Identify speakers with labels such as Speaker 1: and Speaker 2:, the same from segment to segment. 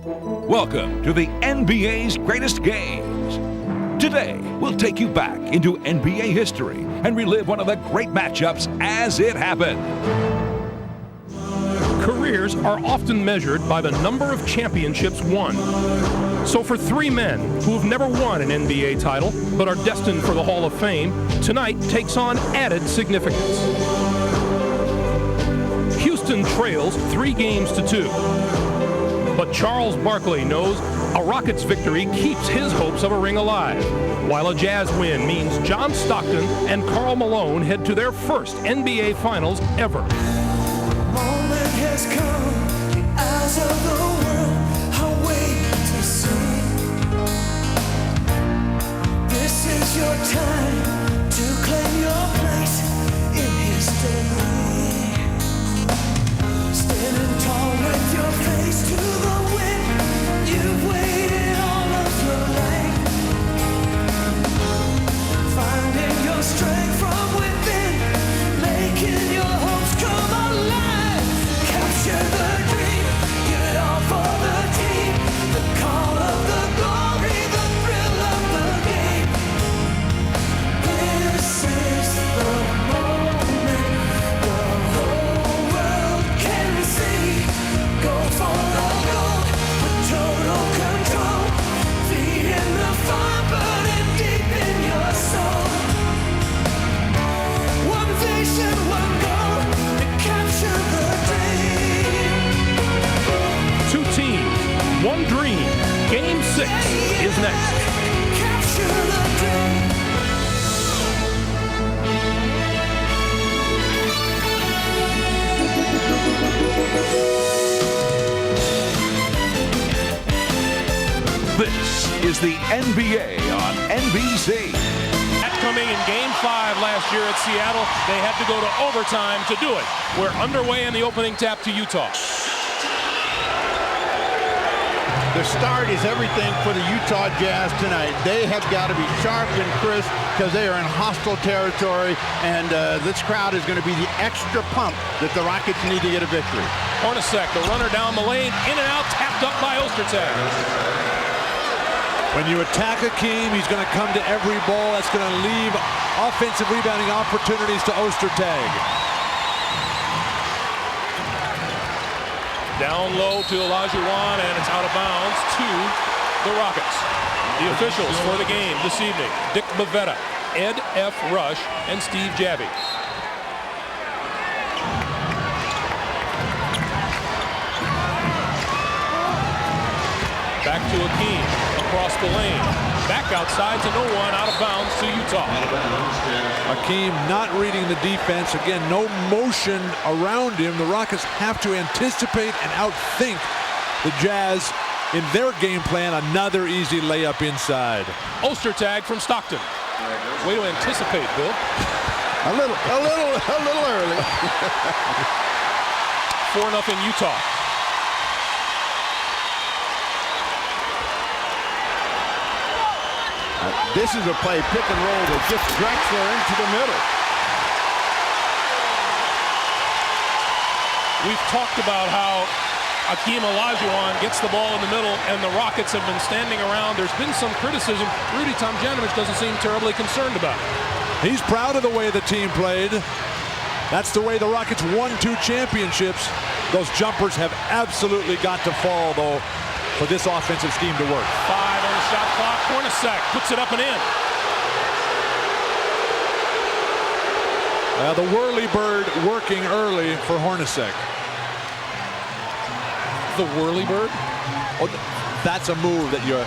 Speaker 1: Welcome to the NBA's greatest games. Today, we'll take you back into NBA history and relive one of the great matchups as it happened.
Speaker 2: Careers are often measured by the number of championships won. So for three men who have never won an NBA title but are destined for the Hall of Fame, tonight takes on added significance. Houston trails 3-2. But Charles Barkley knows a Rockets victory keeps his hopes of a ring alive, while a Jazz win means John Stockton and Karl Malone head to their first NBA Finals ever.
Speaker 3: Moment has come, the eyes of the world are waiting to see. This is your time to claim your place in history. Standing tall with your face to the wind, you've waited all of your life. Finding your strength from within, making your hopes come alive. Capture the dream, give it all for the team. The call of the glory, the thrill of the game. This is the moment the whole world can see. Go for the gold with total control. Feet in the fire, burning deep in your soul. One vision, one goal to capture the dream.
Speaker 2: Two teams, one dream. Game 6 is next.
Speaker 3: Capture the dream.
Speaker 1: This is the NBA on NBC.
Speaker 2: That coming in Game 5 last year at Seattle, they had to go to overtime to do it. We're underway in the opening tap to Utah.
Speaker 4: The start is everything for the Utah Jazz tonight. They have got to be sharp and crisp because they are in hostile territory, and this crowd is going to be the extra pump that the Rockets need to get a victory.
Speaker 2: Hornacek, the runner down the lane, in and out, tapped up by Ostertag.
Speaker 5: When you attack Hakeem, he's going to come to every ball. That's going to leave offensive rebounding opportunities to Ostertag.
Speaker 2: Down low to Olajuwon, and it's out of bounds to the Rockets. The officials for the game this evening: Dick Bavetta, Ed F. Rush, and Steve Javie. Back to Hakeem, across the lane. Back outside to no one, out of bounds to Utah.
Speaker 5: Hakeem not reading the defense. Again, no motion around him. The Rockets have to anticipate and outthink the Jazz in their game plan. Another easy layup inside.
Speaker 2: Ostertag from Stockton. Way to anticipate, Bill.
Speaker 4: A little early.
Speaker 2: 4-0 Utah.
Speaker 4: This is a play, pick and roll, that gets Drexler into the middle.
Speaker 2: We've talked about how Hakeem Olajuwon gets the ball in the middle, and the Rockets have been standing around. There's been some criticism. Rudy Tomjanovich doesn't seem terribly concerned about it.
Speaker 5: He's proud of the way the team played. That's the way the Rockets won 2 championships. Those jumpers have absolutely got to fall, though, for this offensive scheme to work.
Speaker 2: 5 on the shot clock. Hornacek puts it up and in.
Speaker 5: The whirly-bird working early for Hornacek.
Speaker 2: The whirly-bird?
Speaker 5: Oh, that's a move that you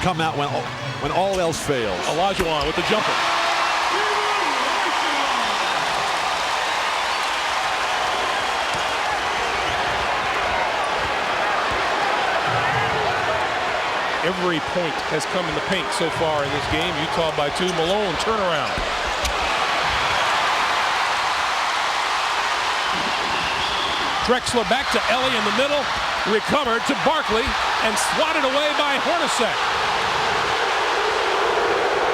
Speaker 5: come out when all else fails.
Speaker 2: Olajuwon with the jumper. Every point has come in the paint so far in this game. Utah by 2. Malone turnaround. Drexler back to Ellie in the middle. Recovered to Barkley and swatted away by Hornacek.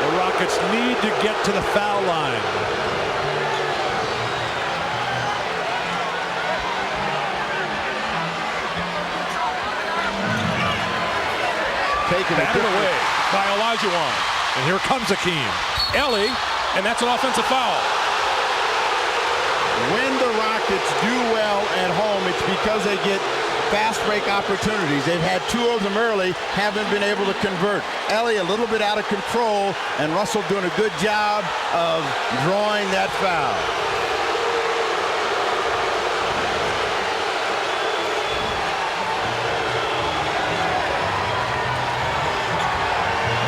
Speaker 5: The Rockets need to get to the foul line.
Speaker 4: taking
Speaker 2: Batted away by Olajuwon.
Speaker 5: And here comes Akeem.
Speaker 2: Ellie, and that's an offensive foul.
Speaker 4: When the Rockets do well at home, it's because they get fast break opportunities. They've had 2 of them early, haven't been able to convert. Ellie a little bit out of control, and Russell doing a good job of drawing that foul.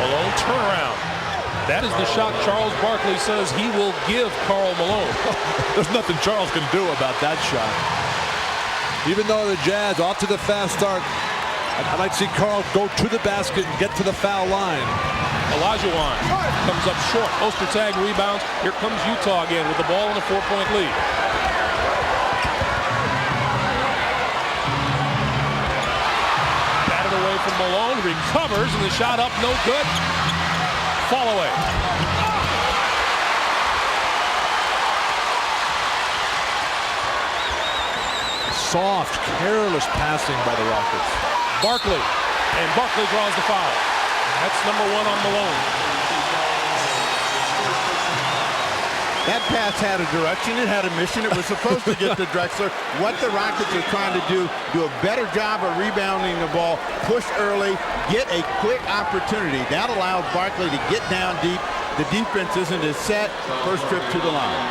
Speaker 2: Malone turnaround. That is the shot Charles Barkley says he will give Karl Malone.
Speaker 5: There's nothing Charles can do about that shot. Even though the Jazz off to the fast start, I'd like to see Karl go to the basket and get to the foul line.
Speaker 2: Olajuwon comes up short. Ostertag rebounds. Here comes Utah again with the ball in a 4-point lead. Batted away from Malone. Recovers, and the shot up, no good. Fall away.
Speaker 5: Soft, careless passing by the Rockets.
Speaker 2: Barkley, and Barkley draws the foul. That's number 1 on Malone.
Speaker 4: That pass had a direction, it had a mission, it was supposed to get to Drexler. What the Rockets are trying to do a better job of rebounding the ball, push early, get a quick opportunity. That allows Barkley to get down deep. The defense isn't as set. First trip to the line.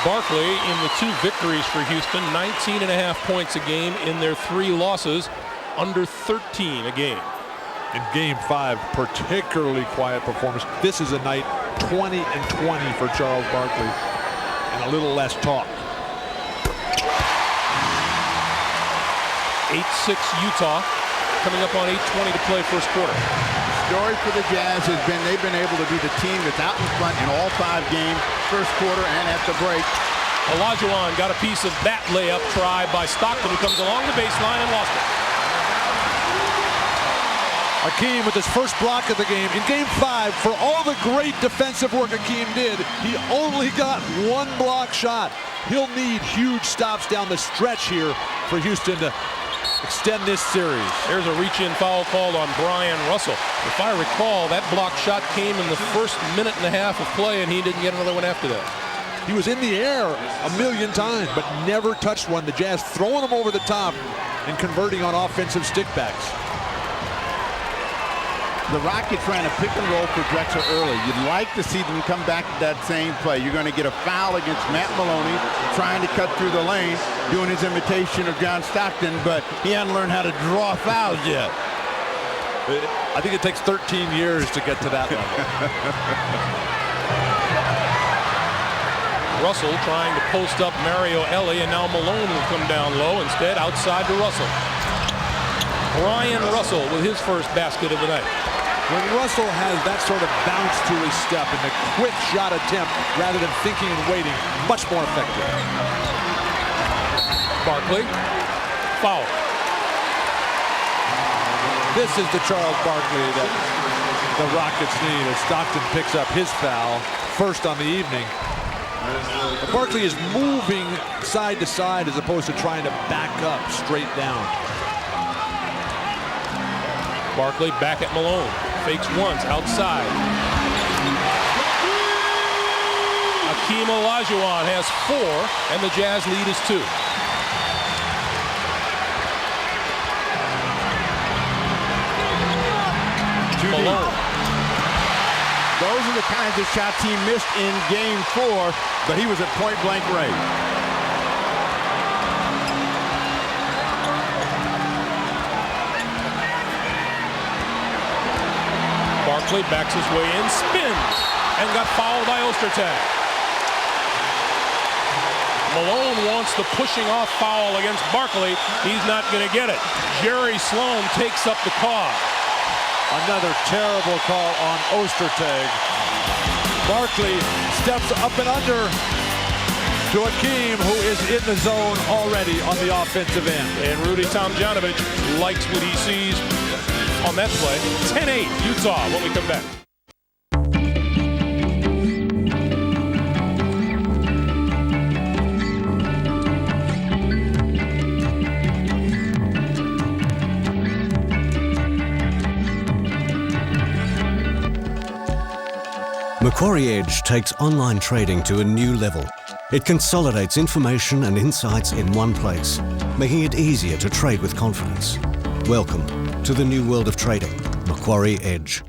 Speaker 2: Barkley in the 2 victories for Houston, 19.5 points a game in their 3 losses, under 13 a game.
Speaker 5: In game 5, particularly quiet performance. This is a night 20 and 20 for Charles Barkley, and a little less talk.
Speaker 2: 8-6 Utah, coming up on 8:20 to play first quarter.
Speaker 4: Story for the Jazz has been they've been able to be the team that's out in front in all 5 games, first quarter and at the break.
Speaker 2: Olajuwon got a piece of that layup try by Stockton, who comes along the baseline and lost it.
Speaker 5: Akeem with his first block of the game. In game 5, for all the great defensive work Akeem did, he only got 1 block shot. He'll need huge stops down the stretch here for Houston to extend this series.
Speaker 2: There's a reach-in foul called on Brian Russell. If I recall, that block shot came in the first minute and a half of play, and he didn't get another one after that.
Speaker 5: He was in the air a million times, but never touched one. The Jazz throwing him over the top and converting on offensive stickbacks.
Speaker 4: The Rockets ran a pick and roll for Drexler early. You'd like to see them come back to that same play. You're going to get a foul against Matt Maloney trying to cut through the lane, doing his imitation of John Stockton, but he hadn't learned how to draw fouls yet.
Speaker 5: I think it takes 13 years to get to that level.
Speaker 2: Russell trying to post up Mario Ellie, and now Malone will come down low. Instead, outside to Russell. Brian Russell with his first basket of the night.
Speaker 5: When Russell has that sort of bounce to his step and a quick shot attempt rather than thinking and waiting, much more effective.
Speaker 2: Barkley, foul.
Speaker 5: This is the Charles Barkley that the Rockets need as Stockton picks up his foul, first on the evening. Barkley is moving side to side as opposed to trying to back up straight down.
Speaker 2: Barkley back at Malone. Fakes once outside. Akeem Olajuwon has 4, and the Jazz lead is 2. Malone.
Speaker 4: Those are the kinds of shots he missed in game 4, but he was at point-blank range.
Speaker 2: Barkley backs his way in, spins, and got fouled by Ostertag. Malone wants the pushing off foul against Barkley. He's not going to get it. Jerry Sloan takes up the call.
Speaker 5: Another terrible call on Ostertag. Barkley steps up and under to Akeem, who is in the zone already on the offensive end.
Speaker 2: And Rudy Tomjanovich likes what he sees. on that play. 10-8 Utah when we come back.
Speaker 6: Macquarie Edge takes online trading to a new level. It consolidates information and insights in one place, making it easier to trade with confidence. Welcome to the new world of trading, Macquarie Edge.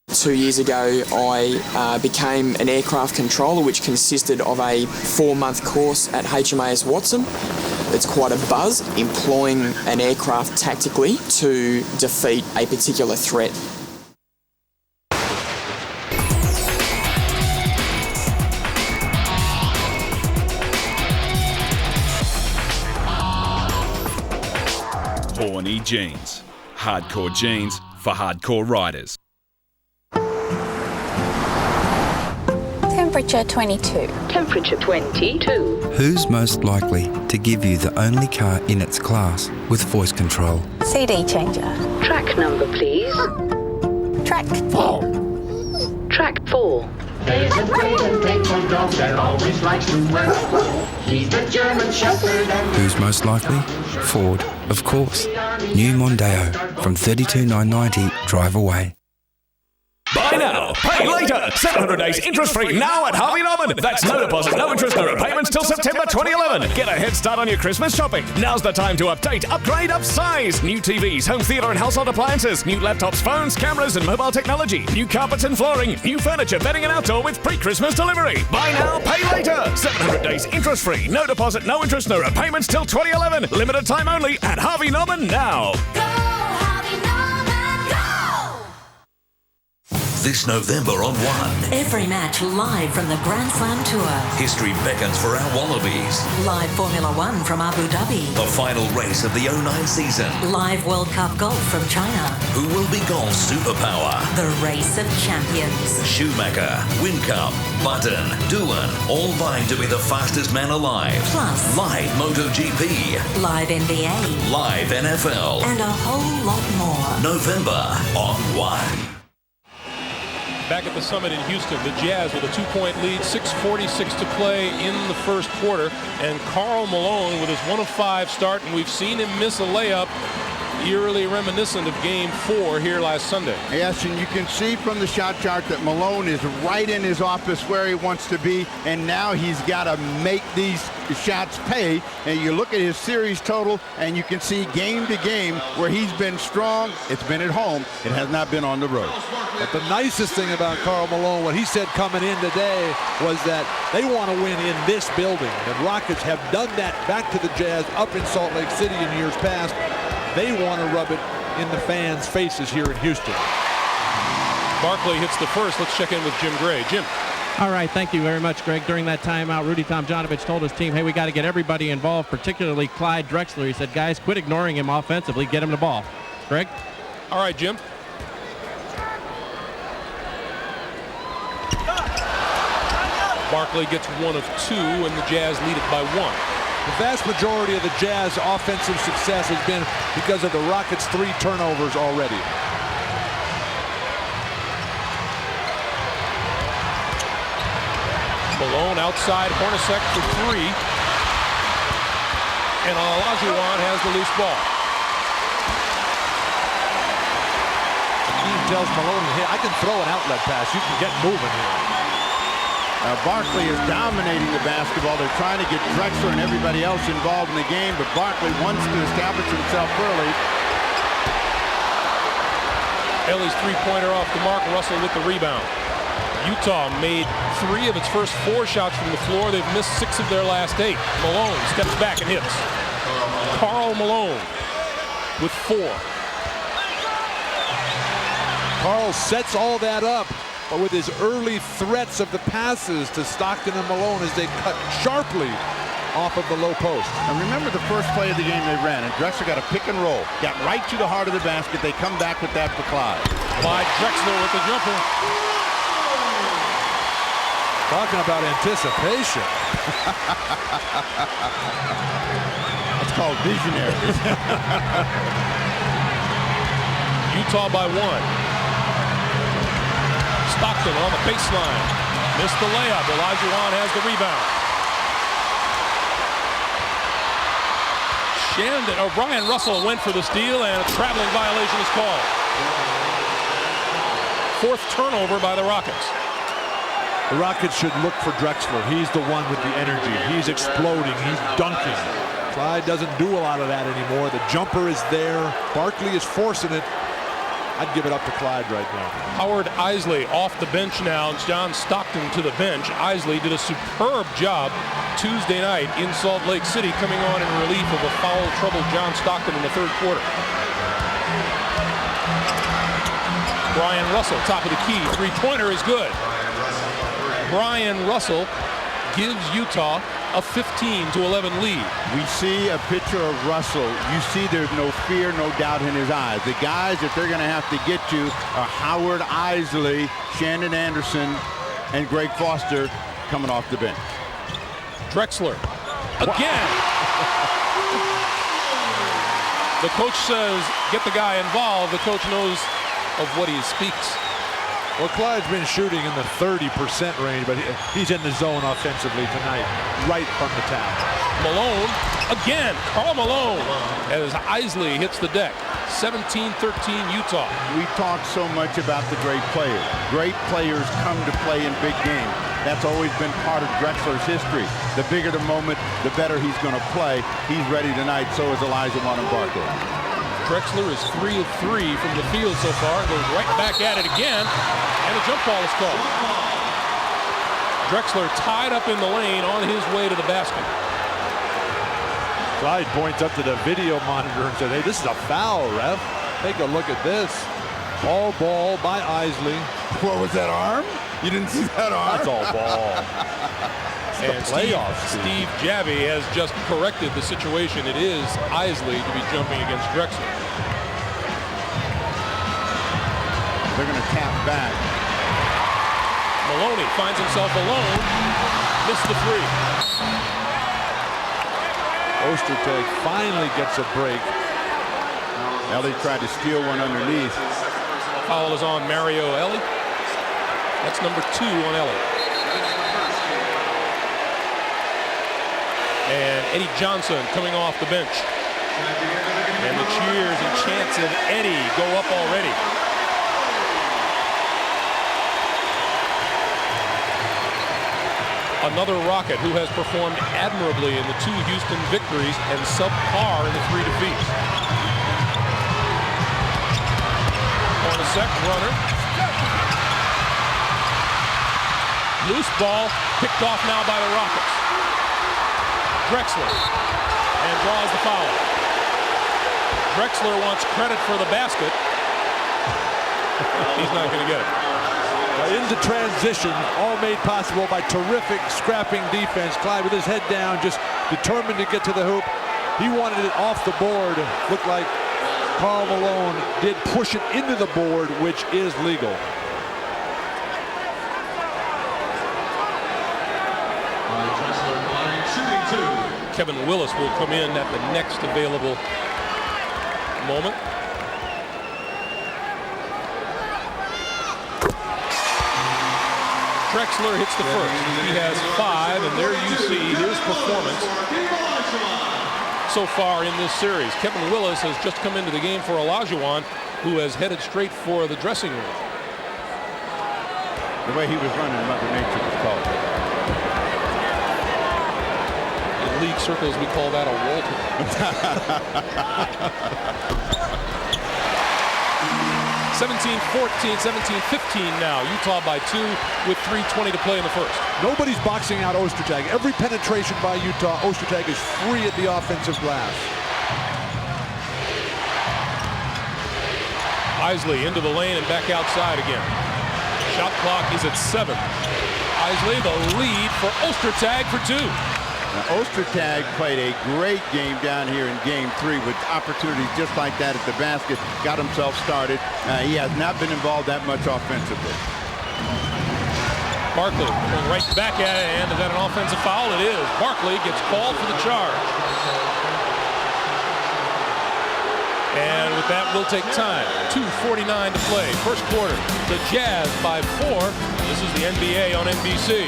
Speaker 7: 2 years ago, I became an aircraft controller, which consisted of a 4-month course at HMAS Watson. It's quite a buzz, employing an aircraft tactically to defeat a particular threat.
Speaker 8: Horny Jeans. Hardcore jeans for hardcore riders.
Speaker 9: Temperature 22.
Speaker 10: Temperature 22.
Speaker 11: Who's most likely to give you the only car in its class with voice control?
Speaker 9: CD changer.
Speaker 10: Track number, please.
Speaker 9: Track 4.
Speaker 10: Track 4.
Speaker 12: There's a great and faithful dog that always likes to work. He's the German Shepherd.
Speaker 11: Who's most likely? Ford, of course. New Mondeo from $32,990 drive away.
Speaker 1: Buy now, pay later. 700 days interest-free now at Harvey Norman. That's no deposit, no interest, no repayments till September 2011. Get a head start on your Christmas shopping. Now's the time to update, upgrade, upsize. New TVs, home theatre and household appliances. New laptops, phones, cameras and mobile technology. New carpets and flooring. New furniture, bedding and outdoor with pre-Christmas delivery. Buy now, pay later. 700 days interest-free. No deposit, no interest, no repayments till 2011. Limited time only at Harvey Norman now.
Speaker 13: This November on One.
Speaker 14: Every match live from the Grand Slam Tour.
Speaker 13: History beckons for our Wallabies.
Speaker 14: Live Formula One from Abu Dhabi.
Speaker 13: The final race of the 09 season.
Speaker 14: Live World Cup golf from China.
Speaker 13: Who will be golf's superpower?
Speaker 14: The Race of Champions.
Speaker 13: Schumacher, Whincup, Button, Doohan, all vying to be the fastest man alive.
Speaker 14: Plus,
Speaker 13: live MotoGP.
Speaker 14: Live NBA.
Speaker 13: Live NFL.
Speaker 14: And a whole lot more.
Speaker 13: November on One.
Speaker 2: Back at the Summit in Houston, the Jazz with a 2-point lead, 6:46 to play in the first quarter, and Karl Malone with his 1 of 5 start, and we've seen him miss a layup, eerily reminiscent of Game 4 here last Sunday.
Speaker 4: Yes, and you can see from the shot chart that Malone is right in his office where he wants to be, and now he's got to make these shots pay. And you look at his series total, and you can see game to game where he's been strong. It's been at home. It has not been on the road.
Speaker 5: But the nicest thing about Karl Malone, what he said coming in today, was that they want to win in this building. And Rockets have done that back to the Jazz up in Salt Lake City in years past. They want to rub it in the fans' faces here in Houston.
Speaker 2: Barkley hits the first. Let's check in with Jim Gray. Jim.
Speaker 15: All right, thank you very much, Greg. During that timeout, Rudy Tomjanovich told his team, hey, we got to get everybody involved, particularly Clyde Drexler. He said, guys, quit ignoring him offensively. Get him the ball. Greg?
Speaker 2: All right, Jim. Barkley gets 1 of 2, and the Jazz lead it by 1.
Speaker 5: The vast majority of the Jazz offensive success has been because of the Rockets' 3 turnovers already.
Speaker 2: Malone outside Hornacek for 3. And Olajuwon has the loose ball.
Speaker 5: The team tells Malone, hey, I can throw an outlet pass. You can get moving here.
Speaker 4: Barkley is dominating the basketball. They're trying to get Drexler and everybody else involved in the game, but Barkley wants to establish himself early.
Speaker 2: Ellie's three-pointer off the mark. Russell with the rebound. Utah made 3 of its first 4 shots from the floor. They've missed 6 of their last 8. Malone steps back and hits. Karl Malone with 4.
Speaker 5: Karl sets all that up, but with his early threats of the passes to Stockton and Malone as they cut sharply off of the low post.
Speaker 4: And remember the first play of the game they ran, and Drexler got a pick and roll. Got right to the heart of the basket. They come back with that for Clyde.
Speaker 2: Clyde Drexler with the jumper.
Speaker 5: Talking about anticipation.
Speaker 4: That's called visionary.
Speaker 2: Utah by 1. Stockton on the baseline. Missed the layup. Olajuwon has the rebound. Brian Russell went for the steal, and a traveling violation is called. 4th turnover by the Rockets.
Speaker 5: The Rockets should look for Drexler. He's the one with the energy. He's exploding. He's dunking. Clyde doesn't do a lot of that anymore. The jumper is there. Barkley is forcing it. I'd give it up to Clyde right now.
Speaker 2: Howard Isley off the bench now. John Stockton to the bench. Isley did a superb job Tuesday night in Salt Lake City, coming on in relief of a foul-troubled John Stockton in the 3rd quarter. Brian Russell, top of the key. 3-pointer is good. Brian Russell gives Utah a 15-11 lead.
Speaker 4: We see a picture of Russell. You see there's no fear, no doubt in his eyes. The guys that they're going to have to get to are Howard Isley, Shannon Anderson, and Greg Foster coming off the bench.
Speaker 2: Drexler again. The coach says, get the guy involved. The coach knows of what he speaks.
Speaker 5: Well, Clyde's been shooting in the 30% range, but he's in the zone offensively tonight, right from the tap.
Speaker 2: Malone again. Karl Malone as Isley hits the deck. 17-13 Utah.
Speaker 4: We talk so much about the great players. Great players come to play in big games. That's always been part of Drexler's history. The bigger the moment, the better he's going to play. He's ready tonight. So is Olajuwon and Barkley.
Speaker 2: Drexler is 3 of 3 from the field so far. Goes right back at it again, and a jump ball is called. Drexler tied up in the lane on his way to the basket.
Speaker 5: Clyde points up to the video monitor and said, hey, this is a foul, ref. Take a look at this. All ball by Isley.
Speaker 4: What was that arm? You didn't see that arm?
Speaker 5: That's all ball.
Speaker 2: And Steve Javie has just corrected the situation. It is Isley to be jumping against Drexler.
Speaker 4: They're going to tap back.
Speaker 2: Maloney finds himself alone. Missed the 3.
Speaker 5: Ostertag finally gets a break.
Speaker 4: Ellie tried to steal one underneath.
Speaker 2: Foul is on Mario Ellie. That's number 2 on Ellie. And Eddie Johnson coming off the bench. And the cheers and chants of Eddie go up already. Another Rocket who has performed admirably in the 2 Houston victories and subpar in the 3 defeats. Hornacek, runner. Loose ball picked off now by the Rockets. Drexler, and draws the foul. Drexler wants credit for the basket. He's not going to get it.
Speaker 5: Into transition, all made possible by terrific scrapping defense. Clyde with his head down, just determined to get to the hoop. He wanted it off the board. Looked like Karl Malone did push it into the board, which is legal.
Speaker 2: Kevin Willis will come in at the next available moment. Drexler hits the first. He has 5, and there you see his performance so far in this series. Kevin Willis has just come into the game for Olajuwon, who has headed straight for the dressing room.
Speaker 4: The way he was running, Mother Nature was called.
Speaker 2: In league circles, we call that a Walter. 17-14, 17-15 now. Utah by 2 with 3:20 to play in the first.
Speaker 5: Nobody's boxing out Ostertag. Every penetration by Utah, Ostertag is free at the offensive glass.
Speaker 2: Isley into the lane and back outside again. Shot clock is at 7. Isley the lead for Ostertag for 2.
Speaker 4: Now, Ostertag played a great game down here in Game 3 with opportunities just like that at the basket. Got himself started. He has not been involved that much offensively.
Speaker 2: Barkley going right back at it, and is that an offensive foul? It is. Barkley gets called for the charge. And with that, we'll take time. 2:49 to play. First quarter. The Jazz by 4. This is the NBA on NBC.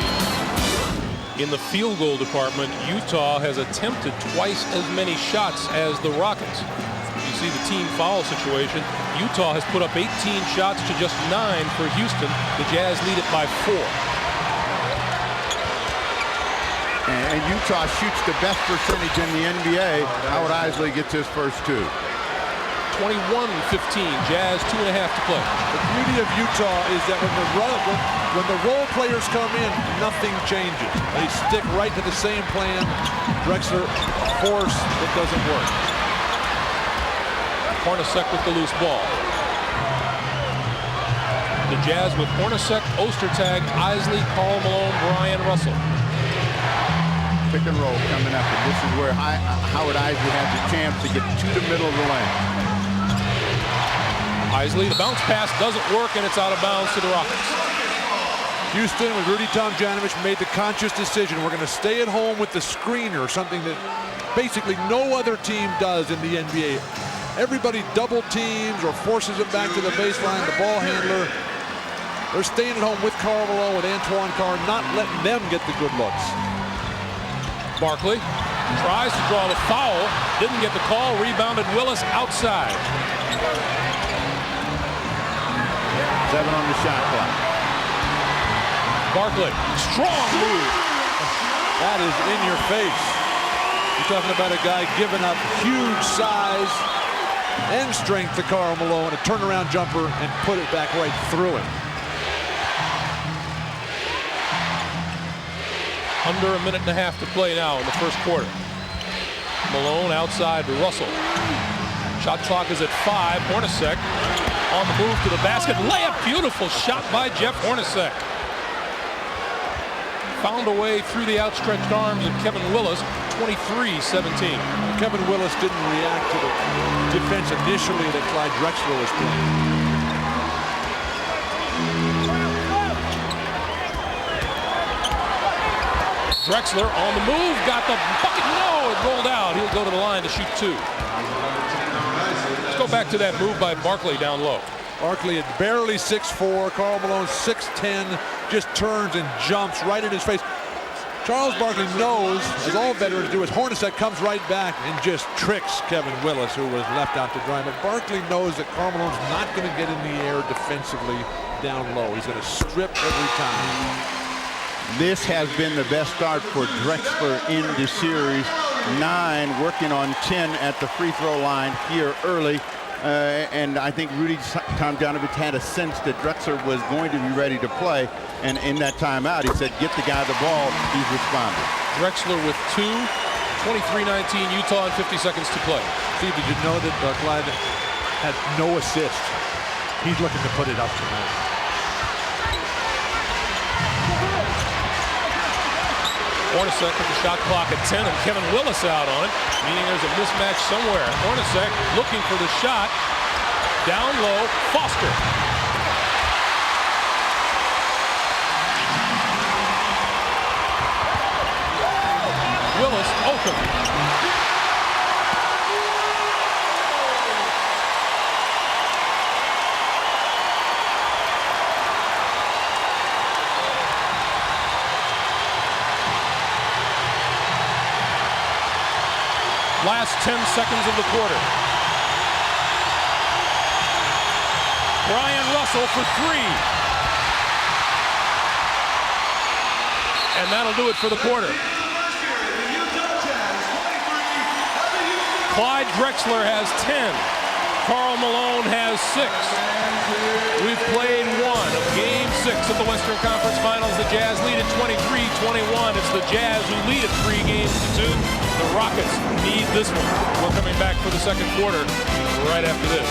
Speaker 2: In the field goal department, Utah has attempted twice as many shots as the Rockets. You see the team foul situation. Utah has put up 18 shots to just 9 for Houston. The Jazz lead it by 4.
Speaker 4: And Utah shoots the best percentage in the NBA. Howard Eisley gets his first 2.
Speaker 2: 21-15, Jazz 2.5 to play.
Speaker 5: The beauty of Utah is that when the role players come in, nothing changes. They stick right to the same plan. Drexler, force, it doesn't work.
Speaker 2: Hornacek with the loose ball. The Jazz with Hornacek, Ostertag, Eisley, Karl Malone, Brian Russell.
Speaker 4: Pick and roll coming up, and this is where Howard Eisley has a chance to get to the middle of the lane.
Speaker 2: Eisley, the bounce pass doesn't work, and it's out of bounds to the Rockets.
Speaker 5: Houston with Rudy Tomjanovich made the conscious decision. We're going to stay at home with the screener, something that basically no other team does in the NBA. Everybody double teams or forces it back to the baseline, the ball handler. They're staying at home with Karl Malone, with Antoine Carr, not letting them get the good looks.
Speaker 2: Barkley tries to draw the foul, didn't get the call, rebounded Willis outside.
Speaker 4: 7 on the shot clock.
Speaker 2: Barkley, strong move.
Speaker 5: That is in your face. You're talking about a guy giving up huge size and strength to Karl Malone, a turnaround jumper, and put it back right through it.
Speaker 2: Under a minute and a half to play now in the first quarter. Malone outside to Russell. Shot clock is at 5. Hornacek on the move to the basket. Layup, beautiful shot by Jeff Hornacek. Found a way through the outstretched arms of Kevin Willis, 23-17.
Speaker 5: Kevin Willis didn't react to the defense initially that Clyde Drexler was playing.
Speaker 2: Drexler on the move, got the bucket. No, it rolled out. He'll go to the line to shoot 2. Let's go back to that move by Barkley down low.
Speaker 5: Barkley at barely 6'4", Karl Malone 6'10", just turns and jumps right in his face. Charles Barkley knows, as all veterans do, as Hornacek comes right back and just tricks Kevin Willis, who was left out to dry. But Barkley knows that Karl Malone's not going to get in the air defensively down low. He's going to strip every time.
Speaker 4: This has been the best start for Drexler in the series. 9, working on 10 at the free throw line here early. And I think Rudy Tomjanovich had a sense that Drexler was going to be ready to play. And in that timeout, he said, get the guy the ball. He's responded.
Speaker 2: Drexler with 2, 23-19 Utah and 50 seconds to play.
Speaker 5: Steve, did you know that Clyde had no assist? He's looking to put it up tonight.
Speaker 2: Hornacek with the shot clock at 10 and Kevin Willis out on it, meaning there's a mismatch somewhere. Hornacek looking for the shot. Down low, Foster. Willis open. Last 10 seconds of the quarter. Brian Russell for 3. And that'll do it for the quarter. Clyde Drexler has 10. Karl Malone has 6. We've played 1 of Game 6 of the Western Conference Finals. The Jazz lead at 23-21. It's the Jazz who lead at 3-2. The Rockets need this one. We're coming back for the second quarter right after this.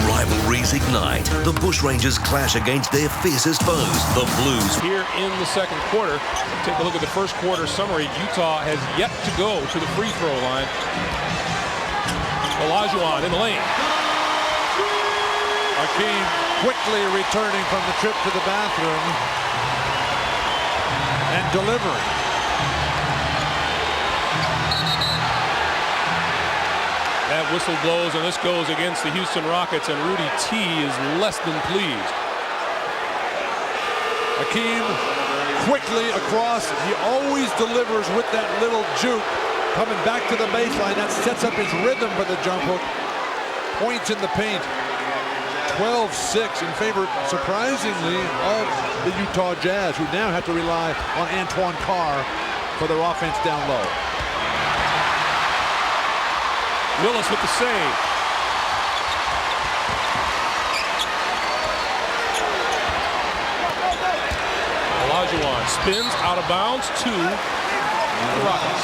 Speaker 13: Rivalries ignite. The Bushrangers clash against their fiercest foes, the Blues.
Speaker 2: Here in the second quarter, take a look at the first quarter summary. Utah has yet to go to the free throw line. Olajuwon in the lane.
Speaker 5: Hakeem quickly returning from the trip to the bathroom and delivering.
Speaker 2: that whistle blows, and this goes against the Houston Rockets, and Rudy T is less than pleased.
Speaker 5: Hakeem quickly across. He always delivers with that little juke. Coming back to the baseline, that sets up his rhythm for the jump hook. Points in the paint. 12-6 in favor, surprisingly, of the Utah Jazz, who now have to rely on Antoine Carr for their offense down low.
Speaker 2: Willis with the save. Olajuwon spins out of bounds to the Rockets.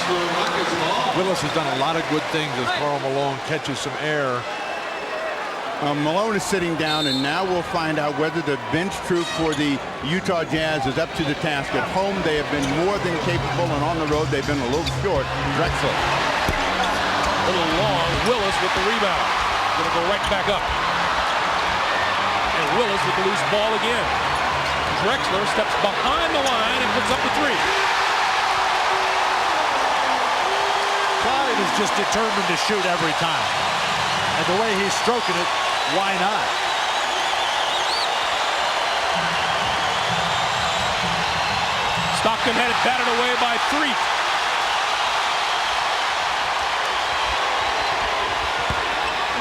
Speaker 5: Willis has done a lot of good things as Karl Malone catches some air.
Speaker 4: Malone is sitting down, and now we'll find out whether the bench troop for the Utah Jazz is up to the task. At home, they have been more than capable, and on the road, they've been a little short. Drexler.
Speaker 2: A little long. Willis with the rebound. Going to go right back up. And Willis with the loose ball again. Drexler steps behind the line and puts up the three.
Speaker 5: Clyde is just determined to shoot every time. And the way he's stroking it, why not?
Speaker 2: Stockton had it batted away by three.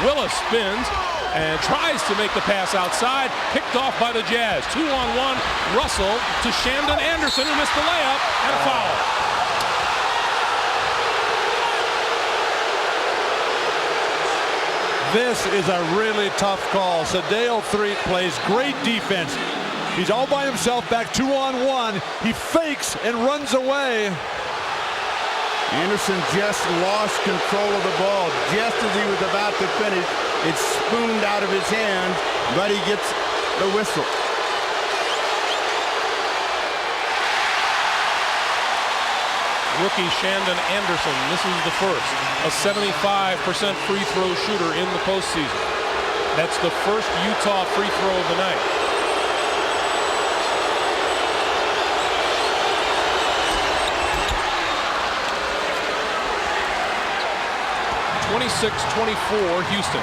Speaker 2: Willis spins and tries to make the pass outside. Picked off by the Jazz. 2-on-1. Russell to Shandon Anderson, who missed the layup, and a foul.
Speaker 5: This is a really tough call. Sedale Threatt plays great defense. He's all by himself, back 2-on-1. He fakes and runs away.
Speaker 4: Anderson just lost control of the ball. Just as he was about to finish, it spooned out of his hands, but he gets the whistle.
Speaker 2: Rookie Shandon Anderson, this is the first. A 75% free throw shooter in the postseason. That's the first Utah free throw of the night. (26-24) Houston.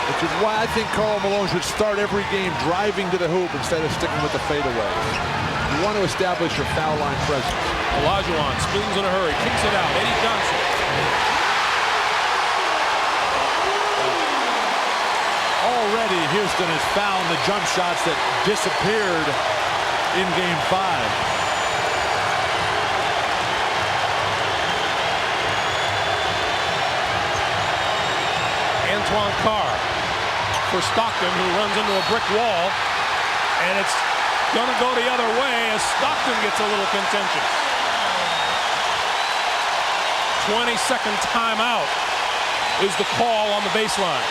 Speaker 5: Which is why I think Karl Malone should start every game driving to the hoop instead of sticking with the fadeaway. You want to establish your foul line presence.
Speaker 2: Olajuwon spins in a hurry, kicks it out. Eddie Johnson.
Speaker 5: Already Houston has found the jump shots that disappeared in Game 5.
Speaker 2: Antoine Carr for Stockton, who runs into a brick wall, and it's going to go the other way as Stockton gets a little contentious. 20-second timeout is the call on the baseline.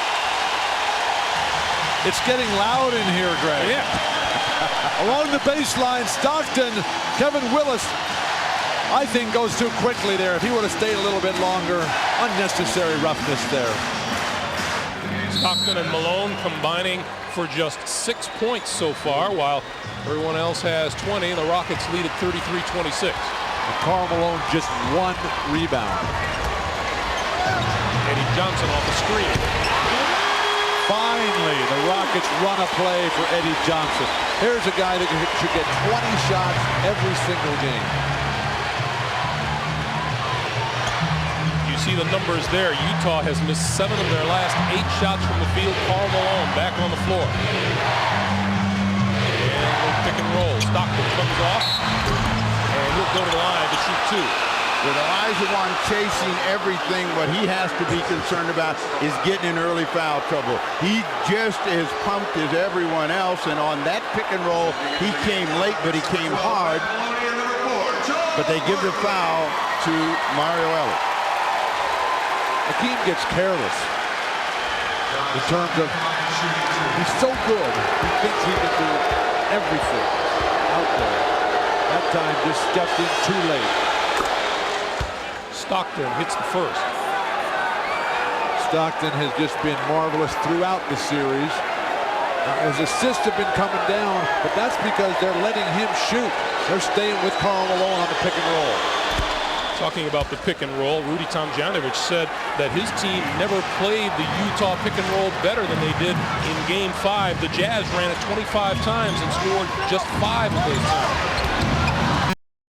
Speaker 5: It's getting loud in here, Greg.
Speaker 2: Yeah.
Speaker 5: Along the baseline, Stockton, Kevin Willis, I think goes too quickly there. If he would have stayed a little bit longer, unnecessary roughness there.
Speaker 2: Stockton and Malone combining for just 6 points so far, while everyone else has 20. The Rockets lead at 33-26.
Speaker 5: Karl Malone just 1 rebound.
Speaker 2: Eddie Johnson off the screen.
Speaker 5: Finally, the Rockets run a play for Eddie Johnson. Here's a guy that should get 20 shots every single game.
Speaker 2: See the numbers there. Utah has missed 7 of their last 8 shots from the field. Karl Malone back on the floor. And pick and roll. Stockton comes off, and he'll go to the line to shoot 2.
Speaker 4: With Olajuwon chasing everything, what he has to be concerned about is getting in early foul trouble. He just as pumped as everyone else, and on that pick and roll, he came late, but he came hard. But they give the foul to Mario Ellis.
Speaker 5: Hakeem gets careless in terms of he's so good. He thinks he can do everything out there. That time just stepped in too late.
Speaker 2: Stockton hits the first.
Speaker 5: Stockton has just been marvelous throughout the series. His assists have been coming down, but that's because they're letting him shoot. They're staying with Karl Malone on the pick and roll.
Speaker 2: Talking about the pick and roll, Rudy Tomjanovich said that his team never played the Utah pick and roll better than they did in Game 5. The Jazz ran it 25 times and scored just 5 of those times.